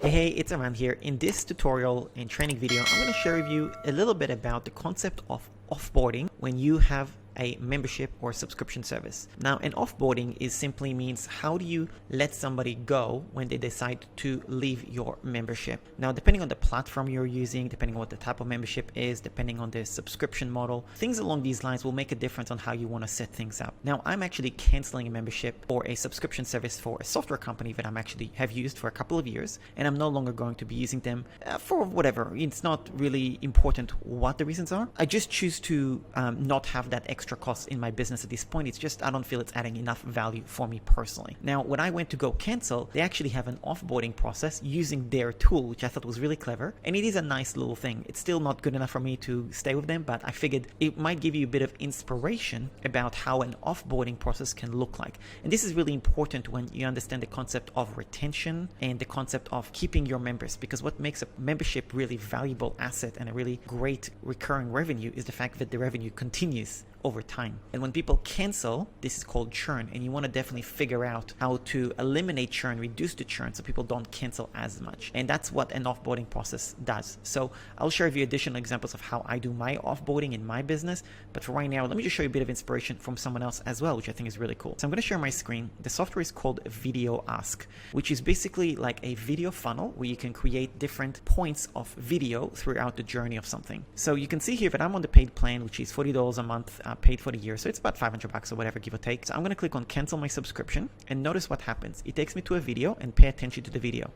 Hey, it's Eran here. In this tutorial and training video, I'm going to share with you a little bit about the concept of offboarding when you have a membership or subscription service. Now, an offboarding simply means how do you let somebody go when they decide to leave your membership. Now, depending on the platform you're using, depending on what the type of membership is, depending on the subscription model, things along these lines will make a difference on how you want to set things up. Now, I'm actually canceling a membership or a subscription service for a software company that I'm actually have used for a couple of years, and I'm no longer going to be using them for whatever. It's not really important what the reasons are. I just choose to not have that extra costs in my business at this point. It's just I don't feel it's adding enough value for me personally. Now, when I went to go cancel, they actually have an offboarding process using their tool, which I thought was really clever, and it is a nice little thing. It's still not good enough for me to stay with them, but I figured it might give you a bit of inspiration about how an offboarding process can look like. And this is really important when you understand the concept of retention and the concept of keeping your members, because what makes a membership really valuable asset and a really great recurring revenue is the fact that the revenue continues over time. And when people cancel, this is called churn, and you want to definitely figure out how to eliminate churn, reduce the churn so people don't cancel as much. And that's what an offboarding process does. So I'll share with you additional examples of how I do my offboarding in my business, but for right now, let me just show you a bit of inspiration from someone else as well, which I think is really cool. So I'm going to share my screen. The software is called Video Ask, which is basically like a video funnel where you can create different points of video throughout the journey of something. So you can see here that I'm on the paid plan, which is $40 a month, paid for the year, so it's about $500 or whatever, give or take. So I'm going to click on cancel my subscription, and notice what happens. It takes me to a video, and pay attention to the video.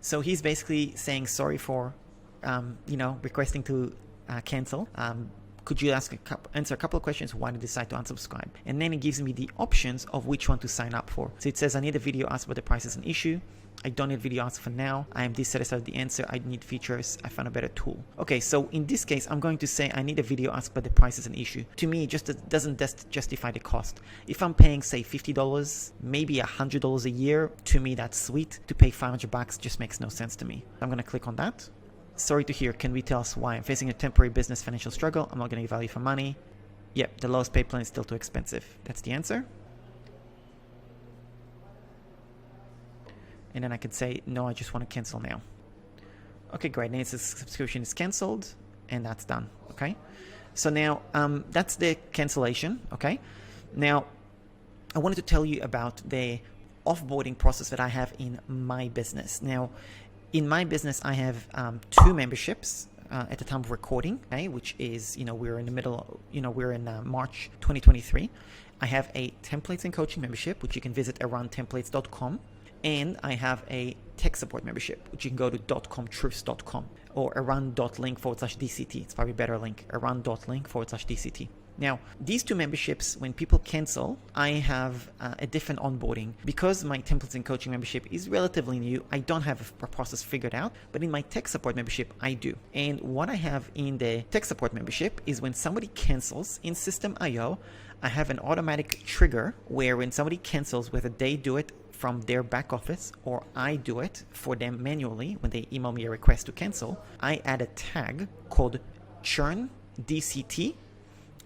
So he's basically saying sorry for requesting to cancel. Could you answer a couple of questions why did you decide to unsubscribe? And then it gives me the options of which one to sign up for. So it says I need a video ask, but the price is an issue. I don't need video ask for now. I am dissatisfied with the answer. I need features. I found a better tool. Okay, so in this case, I'm going to say I need a video ask, but the price is an issue. To me, it just doesn't justify the cost. If I'm paying, say, $50, maybe $100 a year, to me, that's sweet. To pay $500 just makes no sense to me. I'm going to click on that. Sorry to hear. Can we tell us why? I'm facing a temporary business financial struggle. I'm not getting value for money. Yep, the lowest pay plan is still too expensive. That's the answer. And then I could say, no, I just want to cancel now. Okay, great. Now it says subscription is canceled, and that's done. Okay. So now that's the cancellation. Okay. Now I wanted to tell you about the offboarding process that I have in my business. Now, in my business, I have two memberships at the time of recording, okay, which is, we're in the middle, we're in March 2023. I have a templates and coaching membership, which you can visit erantemplates.com. And I have a tech support membership, which you can go to .comtruths.com or eran.link/DCT. It's probably a better link, eran.link/DCT. Now, these two memberships, when people cancel, I have a different onboarding. Because my templates and coaching membership is relatively new, I don't have a process figured out, but in my tech support membership, I do. And what I have in the tech support membership is when somebody cancels in System.io, I have an automatic trigger where when somebody cancels, whether they do it from their back office or I do it for them manually when they email me a request to cancel, I add a tag called churn DCT,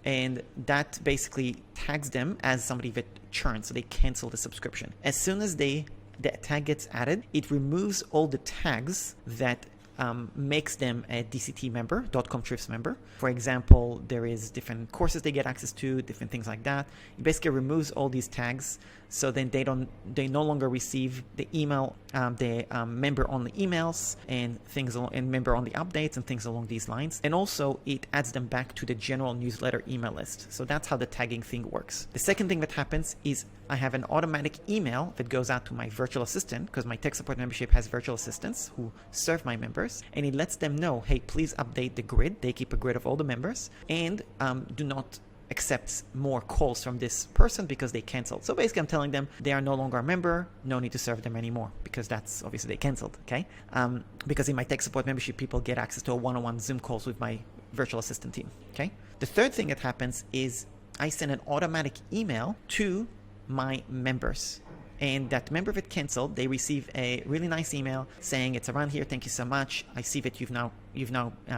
and that basically tags them as somebody that churns, so they cancel the subscription. As soon as the tag gets added, it removes all the tags that makes them a DCT member, .comtruths member. For example, there is different courses they get access to, different things like that. It basically removes all these tags, so then they no longer receive the email, member-only emails and member-only updates and things along these lines. And also, it adds them back to the general newsletter email list. So that's how the tagging thing works. The second thing that happens is I have an automatic email that goes out to my virtual assistant, because my tech support membership has virtual assistants who serve my members, and it lets them know, hey, please update the grid. They keep a grid of all the members, and do not accept more calls from this person because they canceled. So basically I'm telling them they are no longer a member, no need to serve them anymore, because that's obviously they canceled. Okay. Because in my tech support membership, people get access to a one-on-one Zoom calls with my virtual assistant team. Okay. The third thing that happens is I send an automatic email to my members. and that member that canceled, they receive a really nice email saying, it's Eran here, thank you so much. I see that you've now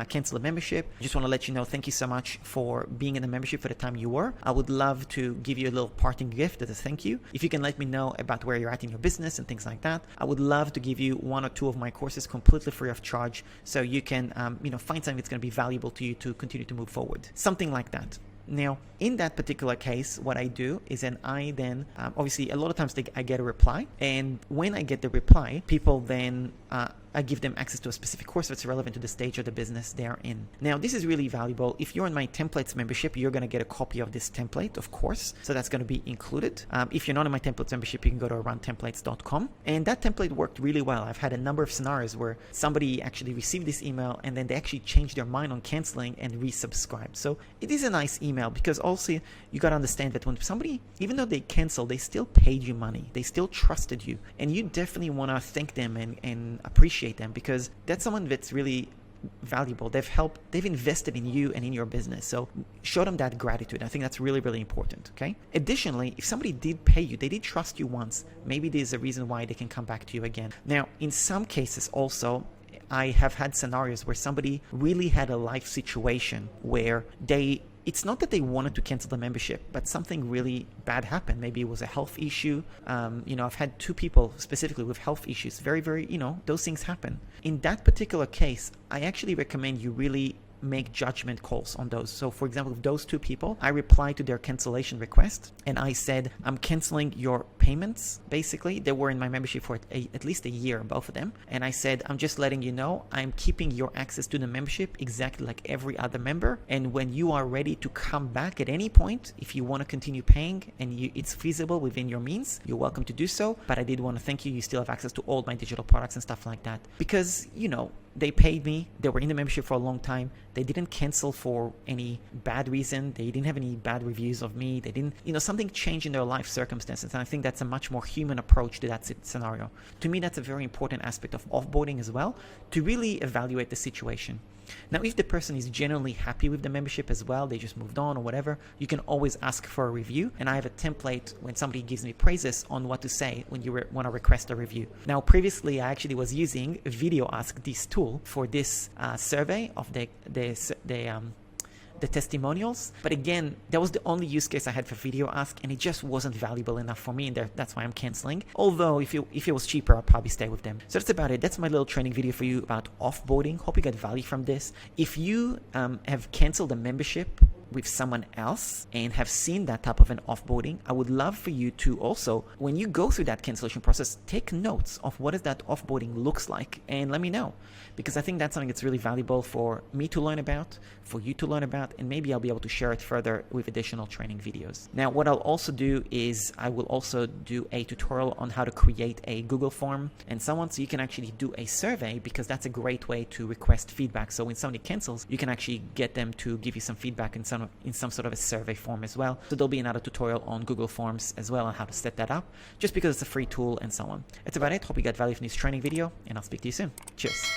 canceled a membership. I just want to let you know, thank you so much for being in the membership for the time you were. I would love to give you a little parting gift as a thank you. If you can let me know about where you're at in your business and things like that, I would love to give you 1 or 2 of my courses completely free of charge, so you can find something that's going to be valuable to you to continue to move forward. Something like that. Now, in that particular case, what I do is obviously a lot of times I get a reply, and when I get the reply, people then I give them access to a specific course that's relevant to the stage of the business they're in. Now, this is really valuable. If you're in my templates membership, you're going to get a copy of this template, of course. So that's going to be included. If you're not in my templates membership, you can go to erantemplates.com. And that template worked really well. I've had a number of scenarios where somebody actually received this email and then they actually changed their mind on canceling and resubscribed. So it is a nice email, because also you got to understand that when somebody, even though they cancel, they still paid you money. They still trusted you. And you definitely want to thank them and appreciate them, because that's someone that's really valuable. They've invested in you and in your business. So show them that gratitude. I think that's really, really important. Okay. Additionally, if somebody did pay you, they did trust you once, maybe there's a reason why they can come back to you again. Now, in some cases also, I have had scenarios where somebody really had a life situation where it's not that they wanted to cancel the membership, but something really bad happened. Maybe it was a health issue. I've had 2 people specifically with health issues. Very, very, those things happen. In that particular case, I actually recommend you really make judgment calls on those. So for example, with those 2 people, I replied to their cancellation request and I said, I'm canceling your payments. Basically, they were in my membership for at least a year, both of them. And I said, I'm just letting you know, I'm keeping your access to the membership exactly like every other member. And when you are ready to come back at any point, if you want to continue paying and it's feasible within your means, you're welcome to do so. But I did want to thank you. You still have access to all my digital products and stuff like that. Because, they paid me. They were in the membership for a long time. They didn't cancel for any bad reason. They didn't have any bad reviews of me. They didn't, something changed in their life circumstances. And I think that's a much more human approach to that scenario. To me, that's a very important aspect of offboarding as well, to really evaluate the situation. Now, if the person is genuinely happy with the membership as well, they just moved on or whatever, you can always ask for a review. And I have a template when somebody gives me praises on what to say when you want to request a review. Now, previously, I actually was using Video Ask, this tool, for this survey of the testimonials. But again, that was the only use case I had for Video Ask, and it just wasn't valuable enough for me, and that's why I'm canceling. Although if it was cheaper, I'll probably stay with them. So that's about it. That's my little training video for you about offboarding. Hope you got value from this. If you have canceled a membership with someone else and have seen that type of an offboarding, I would love for you to also, when you go through that cancellation process, take notes of what is that offboarding looks like and let me know, because I think that's something that's really valuable for me to learn about, for you to learn about, and maybe I'll be able to share it further with additional training videos. Now, what I'll also do is I will also do a tutorial on how to create a Google form and so on, so you can actually do a survey, because that's a great way to request feedback. So when somebody cancels, you can actually get them to give you some feedback in some sort of a survey form as well. So there'll be another tutorial on Google Forms as well on how to set that up, just because it's a free tool and so on. That's about it. Hope you got value from this training video, and I'll speak to you soon. Cheers.